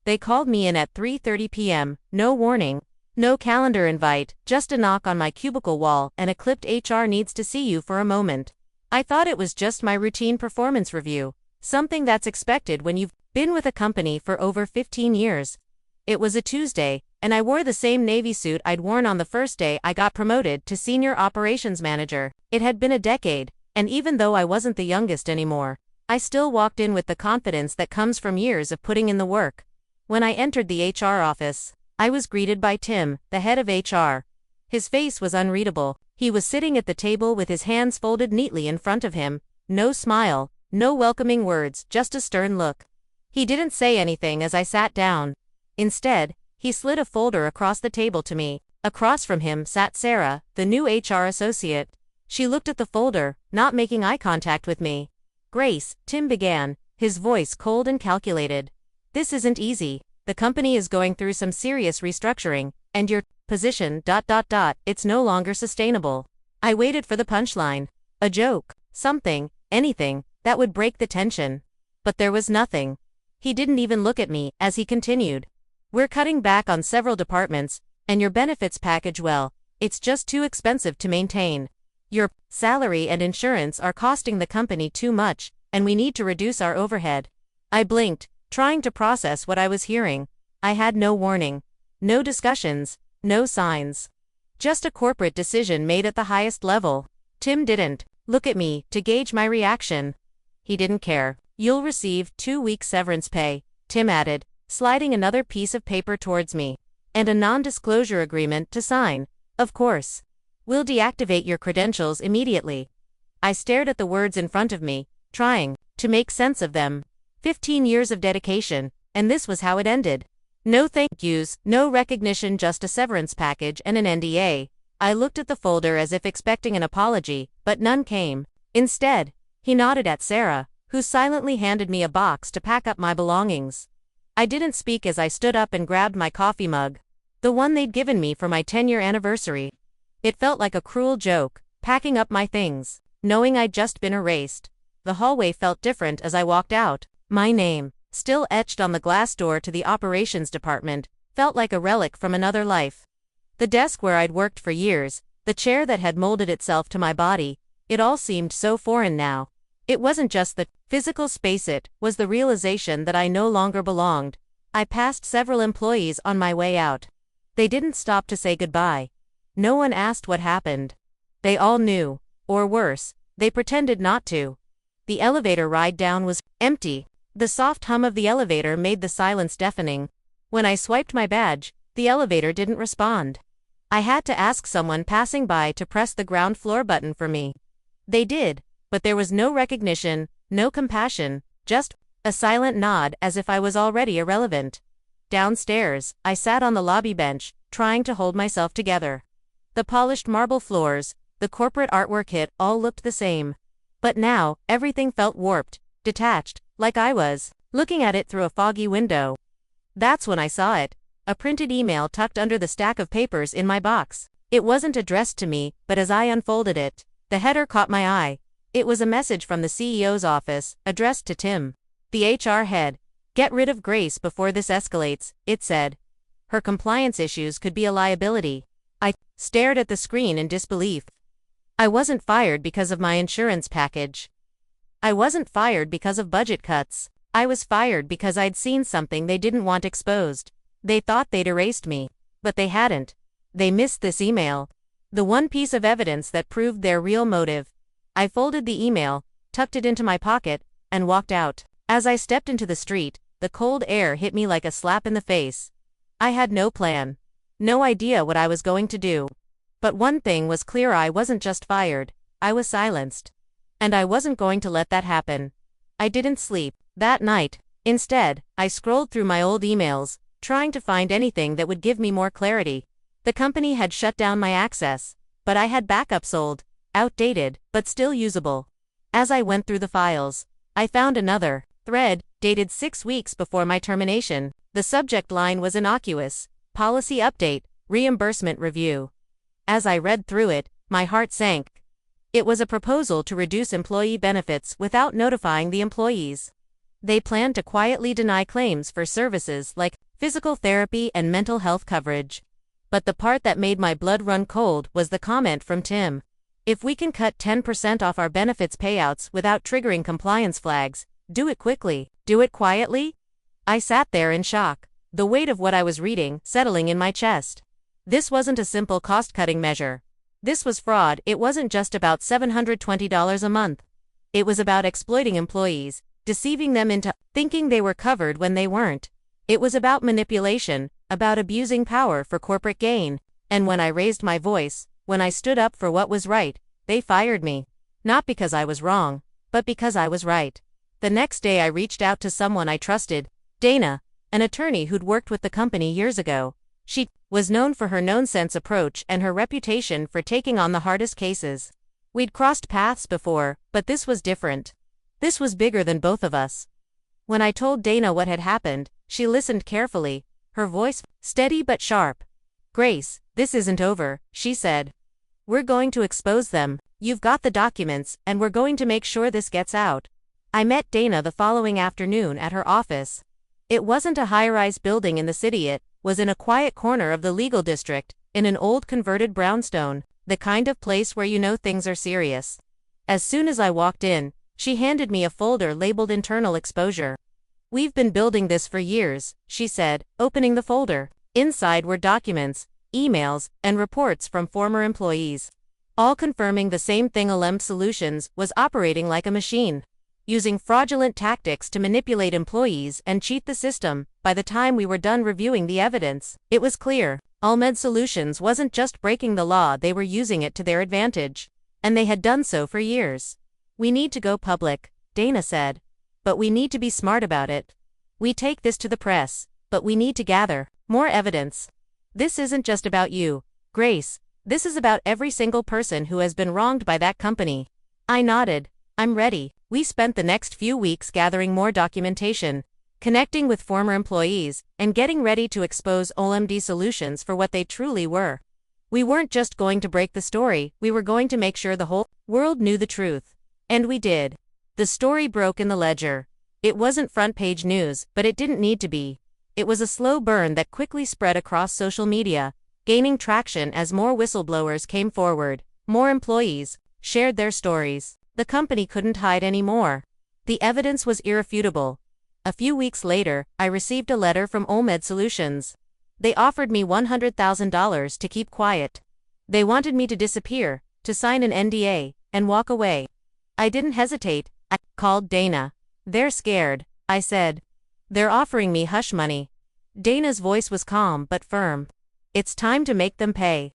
They called me in at 3:30 p.m., no warning, no calendar invite, just a knock on my cubicle wall and a clipped "HR needs to see you for a moment." I thought it was just my routine performance review, something that's expected when you've been with a company for over 15 years. It was a Tuesday, and I wore the same navy suit I'd worn on the first day I got promoted to senior operations manager. It had been a decade, and even though I wasn't the youngest anymore, I still walked in with the confidence that comes from years of putting in the work. When I entered the HR office, I was greeted by Tim, the head of HR. His face was unreadable. He was sitting at the table with his hands folded neatly in front of him, no smile, no welcoming words, just a stern look. He didn't say anything as I sat down. Instead, he slid a folder across the table to me. Across from him sat Sarah, the new HR associate. She looked at the folder, not making eye contact with me. "Grace," Tim began, his voice cold and calculated. "This isn't easy. The company is going through some serious restructuring, and your position, it's no longer sustainable." I waited for the punchline. A joke, something, anything, that would break the tension. But there was nothing. He didn't even look at me as he continued. "We're cutting back on several departments, and your benefits package, well, it's just too expensive to maintain. Your salary and insurance are costing the company too much, and we need to reduce our overhead." I blinked, trying to process what I was hearing. I had no warning, no discussions, no signs. Just a corporate decision made at the highest level. Tim didn't look at me to gauge my reaction. He didn't care. "You'll receive 2 weeks severance pay," Tim added, sliding another piece of paper towards me. "And a non-disclosure agreement to sign, of course. We'll deactivate your credentials immediately." I stared at the words in front of me, trying to make sense of them. 15 years of dedication, and this was how it ended. No thank yous, no recognition, just a severance package and an NDA. I looked at the folder as if expecting an apology, but none came. Instead, he nodded at Sarah, who silently handed me a box to pack up my belongings. I didn't speak as I stood up and grabbed my coffee mug, the one they'd given me for my 10-year anniversary. It felt like a cruel joke, packing up my things, knowing I'd just been erased. The hallway felt different as I walked out. My name, still etched on the glass door to the operations department, felt like a relic from another life. The desk where I'd worked for years, the chair that had molded itself to my body, it all seemed so foreign now. It wasn't just the physical space, it was the realization that I no longer belonged. I passed several employees on my way out. They didn't stop to say goodbye. No one asked what happened. They all knew, or worse, they pretended not to. The elevator ride down was empty. The soft hum of the elevator made the silence deafening. When I swiped my badge, the elevator didn't respond. I had to ask someone passing by to press the ground floor button for me. They did, but there was no recognition, no compassion, just a silent nod as if I was already irrelevant. Downstairs, I sat on the lobby bench, trying to hold myself together. The polished marble floors, the corporate artwork, it all looked the same. But now, everything felt warped, detached, like I was looking at it through a foggy window. That's when I saw it, a printed email tucked under the stack of papers in my box. It wasn't addressed to me, but as I unfolded it, the header caught my eye. It was a message from the CEO's office, addressed to Tim, the HR head. "Get rid of Grace before this escalates," it said. "Her compliance issues could be a liability." I stared at the screen in disbelief. I wasn't fired because of my insurance package. I wasn't fired because of budget cuts. I was fired because I'd seen something they didn't want exposed. They thought they'd erased me, but they hadn't. They missed this email, the one piece of evidence that proved their real motive. I folded the email, tucked it into my pocket, and walked out. As I stepped into the street, the cold air hit me like a slap in the face. I had no plan, no idea what I was going to do. But one thing was clear: I wasn't just fired, I was silenced. And I wasn't going to let that happen. I didn't sleep that night. Instead, I scrolled through my old emails, trying to find anything that would give me more clarity. The company had shut down my access, but I had backups, old, outdated, but still usable. As I went through the files, I found another thread, dated 6 weeks before my termination. The subject line was innocuous: "Policy update, reimbursement review." As I read through it, my heart sank. It was a proposal to reduce employee benefits without notifying the employees. They planned to quietly deny claims for services like physical therapy and mental health coverage. But the part that made my blood run cold was the comment from Tim. If we can cut 10% off our benefits payouts without triggering compliance flags, do it quickly, do it quietly? I sat there in shock, the weight of what I was reading settling in my chest. This wasn't a simple cost-cutting measure. This was fraud. It wasn't just about $720 a month. It was about exploiting employees, deceiving them into thinking they were covered when they weren't. It was about manipulation, about abusing power for corporate gain. And when I raised my voice, when I stood up for what was right, they fired me. Not because I was wrong, but because I was right. The next day I reached out to someone I trusted, Dana, an attorney who'd worked with the company years ago. She was known for her no-nonsense approach and her reputation for taking on the hardest cases. We'd crossed paths before, but this was different. This was bigger than both of us. When I told Dana what had happened, she listened carefully, her voice steady but sharp. "Grace, this isn't over," she said. "We're going to expose them. You've got the documents, and we're going to make sure this gets out." I met Dana the following afternoon at her office. It wasn't a high-rise building in the city, it was in a quiet corner of the legal district, in an old converted brownstone, the kind of place where you know things are serious. As soon as I walked in, she handed me a folder labeled Internal Exposure. "We've been building this for years," she said, opening the folder. Inside were documents, emails, and reports from former employees, all confirming the same thing: OLM Solutions was operating like a machine, using fraudulent tactics to manipulate employees and cheat the system. By the time we were done reviewing the evidence, it was clear, OLM Solutions wasn't just breaking the law, they were using it to their advantage. And they had done so for years. "We need to go public," Dana said. "But we need to be smart about it. We take this to the press, but we need to gather more evidence. This isn't just about you, Grace. This is about every single person who has been wronged by that company." I nodded. "I'm ready." We spent the next few weeks gathering more documentation, connecting with former employees, and getting ready to expose OLM Solutions for what they truly were. We weren't just going to break the story, we were going to make sure the whole world knew the truth. And we did. The story broke in the Ledger. It wasn't front-page news, but it didn't need to be. It was a slow burn that quickly spread across social media, gaining traction as more whistleblowers came forward. More employees shared their stories. The company couldn't hide anymore. The evidence was irrefutable. A few weeks later, I received a letter from OLM Solutions. They offered me $100,000 to keep quiet. They wanted me to disappear, to sign an NDA, and walk away. I didn't hesitate. I called Dana. "They're scared," I said. "They're offering me hush money." Dana's voice was calm but firm. "It's time to make them pay."